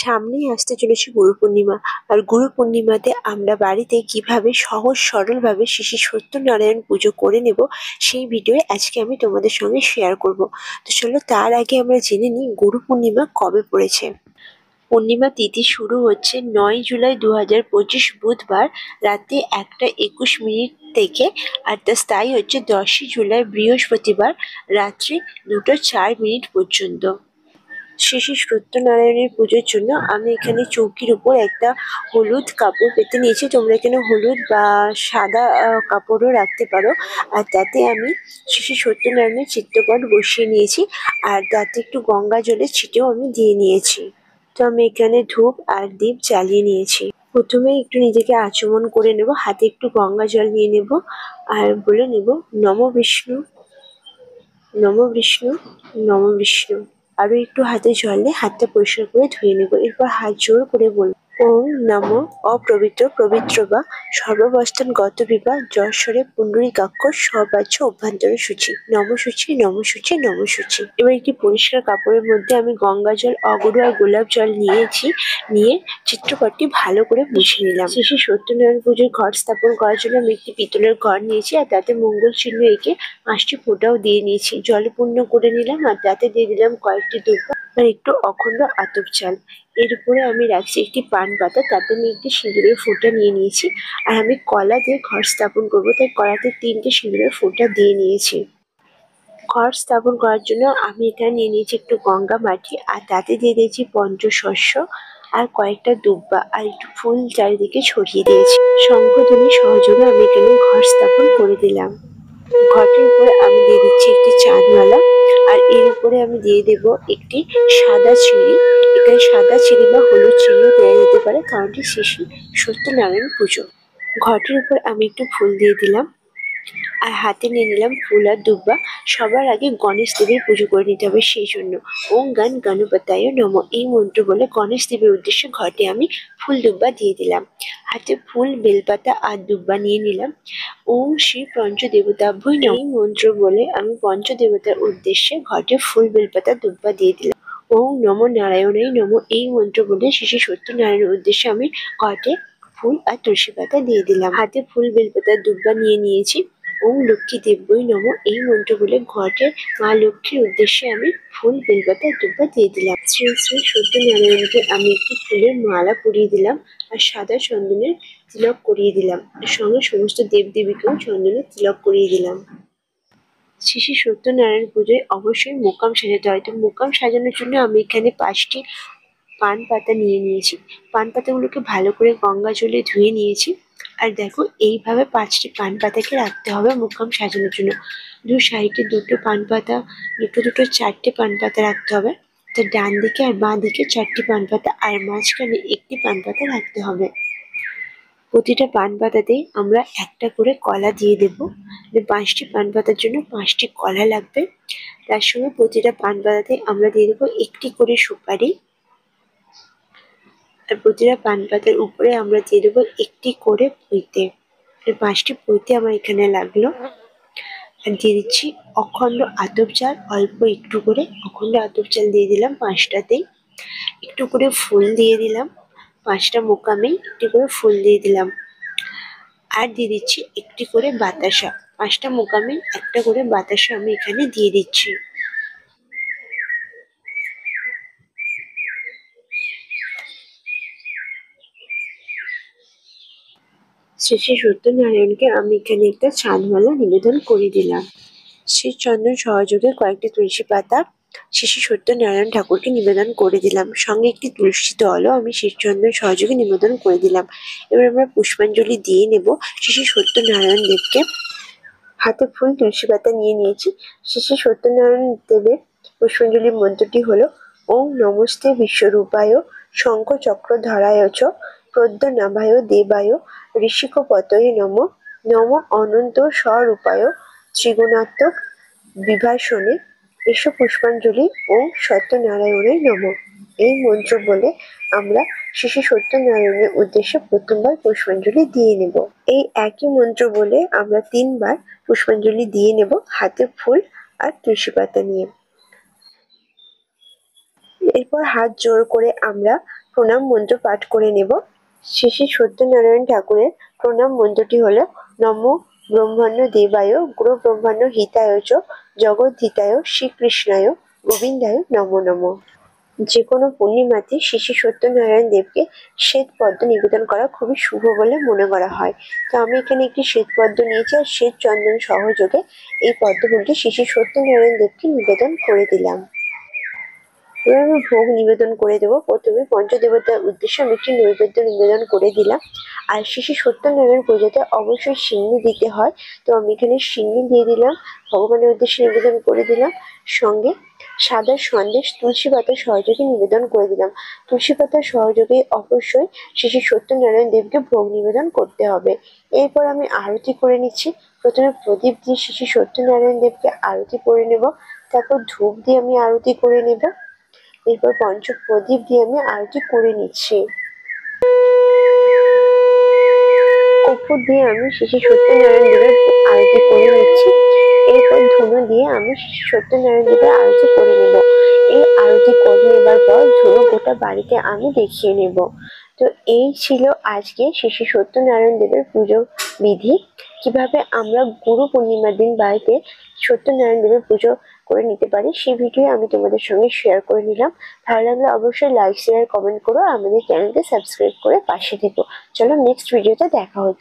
সামনেই আসতে চলেছে গুরু পূর্ণিমা। আর গুরু পূর্ণিমাতে আমরা বাড়িতে কিভাবে সহজ সরল ভাবে শ্রী শ্রী সত্যনারায়ণ পুজো করে নেব, সেই ভিডিও আজকে আমি তোমাদের সঙ্গে শেয়ার করব। তো চলো তার আগে আমরা জেনে নিই গুরু পূর্ণিমা কবে পড়েছে। পূর্ণিমা তিথি শুরু হচ্ছে 9 জুলাই 2025 বুধবার রাতে 1:21 থেকে, আর তা স্থায়ী হচ্ছে 10 জুলাই বৃহস্পতিবার রাত্রি 2:04 পর্যন্ত। শ্রী শ্রী সত্যনারায়ণের পুজোর জন্য আমি এখানে চৌকির উপর একটা হলুদ কাপড় পেতে নিয়েছি। তোমরা এখানে হলুদ বা সাদা কাপড়ও রাখতে পারো। আর তাতে আমি শ্রী শ্রী সত্যনারায়ণের চিত্রপট বসিয়ে নিয়েছি, আর তাতে একটু গঙ্গা জলের ছিটেও আমি দিয়ে নিয়েছি। তো আমি এখানে ধূপ আর দীপ জ্বালিয়ে নিয়েছি। প্রথমে একটু নিজেকে আচমন করে নেব, হাতে একটু গঙ্গা জল নিয়ে নেব আর বলে নেব নম বিষ্ণু, নম বিষ্ণু, নম বিষ্ণু। আরো একটু হাতে জল দিয়ে হাতটা পরিষ্কার করে ধুয়ে নেব। এরপর হাত জোড় করে বলব ওম নমো অপবিত্র পবিত্র বা সর্বাবস্থান গত বিবা যশ্বরে পুণ্ডরীকাক্ষ সবাচ্য অভ্যন্তর সূচি নম সূচি, নম সূচি, নম সূচি। এবার একটি পরিষ্কার কাপড়ের মধ্যে আমি গঙ্গা জল, অগরু আর গোলাপ জল নিয়েছি। নিয়ে চিত্রপটটি ভালো করে মুছে নিলাম। শ্রী শ্রী সত্যনারায়ণ পুজোর ঘট স্থাপন করার জন্য আমি একটি পিতলের ঘর নিয়েছি, আর তাতে মঙ্গল চিহ্ন এঁকে 5টি ফোঁটাও দিয়ে নিয়েছি। জলে পূর্ণ করে নিলাম, আর তাতে দিয়ে দিলাম কয়েকটি দুর্বা আর একটু অখণ্ড আতপ চাল। এর উপরে আমি রাখছি একটি পান পাতা, তাতে আমি একটি সিঁদুরের ফোঁটা নিয়ে নিয়েছি। আর আমি কলা দিয়ে ঘর স্থাপন করবো, তাই কলাতে 3টে সিঁদুরের ফোঁটা দিয়ে নিয়েছি। ঘর স্থাপন করার জন্য আমি এখানে নিয়ে নিয়েছি একটু গঙ্গা মাটি, আর তাতে দিয়ে দিয়েছি পঞ্চশস্য আর কয়েকটা দুব্বা আর একটু ফুল চারিদিকে ছড়িয়ে দিয়েছি। শঙ্খধ্বনি সহযোগে আমি এখানে ঘর স্থাপন করে দিলাম। ঘটের উপরে আমি দিয়ে দিচ্ছি একটি চাঁদমালা, আর এর উপরে আমি দিয়ে দেব একটি সাদা চিড়ি। এখানে সাদা চিড়ি বা হলুদ চিড়িও দেওয়া যেতে পারে, কারণ এটি শ্রী শ্রী সত্যনারায়ণ পুজো। ঘটের উপর আমি একটু ফুল দিয়ে দিলাম, আর হাতে নিয়ে নিলাম ফুল আর দুব্বা। সবার আগে গণেশ দেবের পুজো করে নিতে হবে, সেই জন্য ওম গণ গণপতায় নমঃ এই মন্ত্র বলে গণেশ দেবের উদ্দেশ্যে ঘটে আমি ফুল দুব্বা দিয়ে দিলাম। হাতে ফুল, বেলপাতা আর দুব্বা নিয়ে নিলাম। ওম শ্রী পঞ্চদেবতাভ্যই নমঃ এই মন্ত্র বলে আমি পঞ্চদেবতার উদ্দেশ্যে ঘটে ফুল, বেলপাতা, দুব্বা দিয়ে দিলাম। ওম নমো নারায়ণাই নমঃ এই মন্ত্র বলে শ্রী শ্রী সত্যনারায়ণের উদ্দেশ্যে আমি ঘটে ফুল আর তুলসী পাতা দিয়ে দিলাম। হাতে ফুল, বেলপাতা, দুব্বা নিয়ে নিয়েছি। ওম লক্ষ্মী দেব্যই নমঃ এই মন্ত্র বলে ঘটে মা লক্ষ্মীর উদ্দেশ্যে আমি ফুল, বেলপাতা, দুব্বা দিয়ে দিলাম। শ্রী শ্রী সত্যনারায়ণকে আমি একটি ফুলের মালা পরিয়ে দিলাম, আর সাদা চন্দনের তিলক করিয়ে দিলাম। সঙ্গে সমস্ত দেবদেবীকেও চন্দনের তিলক করিয়ে দিলাম। শ্রী শ্রী সত্যনারায়ণ পুজোয় অবশ্যই মোকাম সাজাতে হয়। তো মোকাম সাজানোর জন্য আমি এখানে 5টি পান পাতা নিয়ে নিয়েছি। পান পাতাগুলোকে ভালো করে গঙ্গা জলে ধুয়ে নিয়েছি। আর দেখো এইভাবে 5টি পান পাতাকে রাখতে হবে মোকাম সাজানোর জন্য। দু সাইডে দুটো পান পাতা, দুটো দুটো 4টে পান পাতা রাখতে হবে। তো ডান দিকে আর বাঁ দিকে 4টি পান পাতা, আর মাঝখানে একটি পান পাতা রাখতে হবে। প্রতিটা পান পাতাতেই আমরা একটা করে কলা দিয়ে দেবো। 5টি পান পাতার জন্য 5টি কলা লাগবে। তার সঙ্গে প্রতিটা পান পাতাতে আমরা দিয়ে দেবো একটি করে সুপারি, আর প্রতিটা পান পাতার উপরে আমরা দিয়ে দেবো একটি করে পৈতে। 5টি পৈতে আমার এখানে লাগলো। আর দিয়ে দিচ্ছি অখণ্ড আতপ চাল, অল্প একটু করে অখণ্ড আতপ চাল দিয়ে দিলাম 5টাতেই। একটু করে ফুল দিয়ে দিলাম, 5টা মোকামেই একটি করে ফুল দিয়ে দিলাম। আর দিয়ে দিচ্ছি একটি করে বাতাসা, 5টা মোকামে একটা করে বাতাসা আমি এখানে দিয়ে দিচ্ছি। শ্রী শ্রী সত্যনারায়ণকে আমি এখানে একটা চাঁদমালা নিবেদন করে দিলাম। শ্রী চন্দন সহযোগে কয়েকটি তুলসী পাতা শ্রী শ্রী সত্যনারায়ণ ঠাকুরকে নিবেদন করে দিলাম। সঙ্গে একটি তুলসী দলও আমি শ্রী চন্দন সহযোগে নিবেদন করে দিলাম। এবার আমরা পুষ্পাঞ্জলি দিয়ে নেব শ্রী শ্রী সত্যনারায়ণ দেবকে। হাতে ফুল, তুলসী পাতা নিয়ে নিয়েছি। শ্রী শ্রী সত্যনারায়ণ দেবের পুষ্পাঞ্জলির মন্ত্রটি হলো ওম নমস্তে বিশ্বরূপায় শঙ্খ চক্র ধরায় চ প্রদ্যনাভায় দেবায় ঋষিকপতয়ে নমঃ নম অনন্ত স্বরূপায় ত্রিগুণাত্মক বিভাসনে এসব পুষ্পাঞ্জলি ওম সত্যনারায়ণের নমঃ এই মন্ত্র বলে আমরা শ্রী শ্রী সত্যনারায়ণের উদ্দেশ্যে প্রথমবার পুষ্পাঞ্জলি দিয়ে নেব। এই একই মন্ত্র বলে আমরা 3বার পুষ্পাঞ্জলি দিয়ে নেব, হাতে ফুল আর তুলসী পাতা নিয়ে। এরপর হাত জোড় করে আমরা প্রণাম মন্ত্র পাঠ করে নেব। শ্রী শ্রী সত্যনারায়ণ ঠাকুরের প্রণাম মন্ত্রটি হলো নমো ব্রহ্মাণ্য দেবায় গুরু ব্রহ্মাণ্য হিতায় চ জগদ্ধিতায় শ্রীকৃষ্ণায় গোবিন্দায় নমো নমঃ। যে কোনো পূর্ণিমাতে শ্রী শ্রী সত্যনারায়ণ দেবকে শ্বেত পদ্ম নিবেদন করা খুবই শুভ বলে মনে করা হয়। তো আমি এখানে একটি শ্বেত পদ্ম নিয়েছি আর শ্বেত চন্দন সহযোগে এই পদ্মফুলটি শ্রী শ্রী সত্যনারায়ণ দেবকে নিবেদন করে দিলাম। এবার আমি ভোগ নিবেদন করে দেবো। প্রথমে পঞ্চদেবতার উদ্দেশ্যে আমি একটি নৈবেদ্য নিবেদন করে দিলাম। আর শ্রী শ্রী সত্যনারায়ণ পুজোতে অবশ্যই সিন্নি দিতে হয়, তো আমি এখানে সিন্নি দিয়ে দিলাম, ভগবানের উদ্দেশ্যে নিবেদন করে দিলাম। সঙ্গে সাদা সন্দেশ তুলসী পাতার সহযোগে নিবেদন করে দিলাম। তুলসী পাতার সহযোগে অবশ্যই শ্রী শ্রী সত্যনারায়ণ দেবকে ভোগ নিবেদন করতে হবে। এরপর আমি আরতি করে নিচ্ছি। প্রথমে প্রদীপ দিয়ে শ্রী শ্রী সত্যনারায়ণ দেবকে আরতি করে নেব, তারপর ধূপ দিয়ে আমি আরতি করে নেব। এরপর পঞ্চপ্রদীপ দিয়ে আমি আরতি করে নিচ্ছি। কর্পূর দিয়ে আমি শ্রী শ্রী সত্যনারায়ণ দেবের আরতি করে নিচ্ছি। এরপর ধুনো দিয়ে আমি শ্রী শ্রী সত্যনারায়ণ দেবের আরতি করে নেব। এই আরতি করে নেবার পর ধুনো গোটা বাড়িতে আমি দেখিয়ে নেব। তো এই ছিল আজকে শ্রী শ্রী সত্যনারায়ণ দেবের পুজো বিধি। কিভাবে আমরা গুরু পূর্ণিমার দিন বাড়িতে সত্যনারায়ণ দেবের পুজো করে নিতে পারি সেই ভিডিও আমি তোমাদের সঙ্গে শেয়ার করে নিলাম। ভালো লাগলে অবশ্যই লাইক শেয়ার কমেন্ট করো, আমাদের চ্যানেলকে সাবস্ক্রাইব করে পাশে থেকো। চলো নেক্সট ভিডিওতে দেখা হচ্ছে।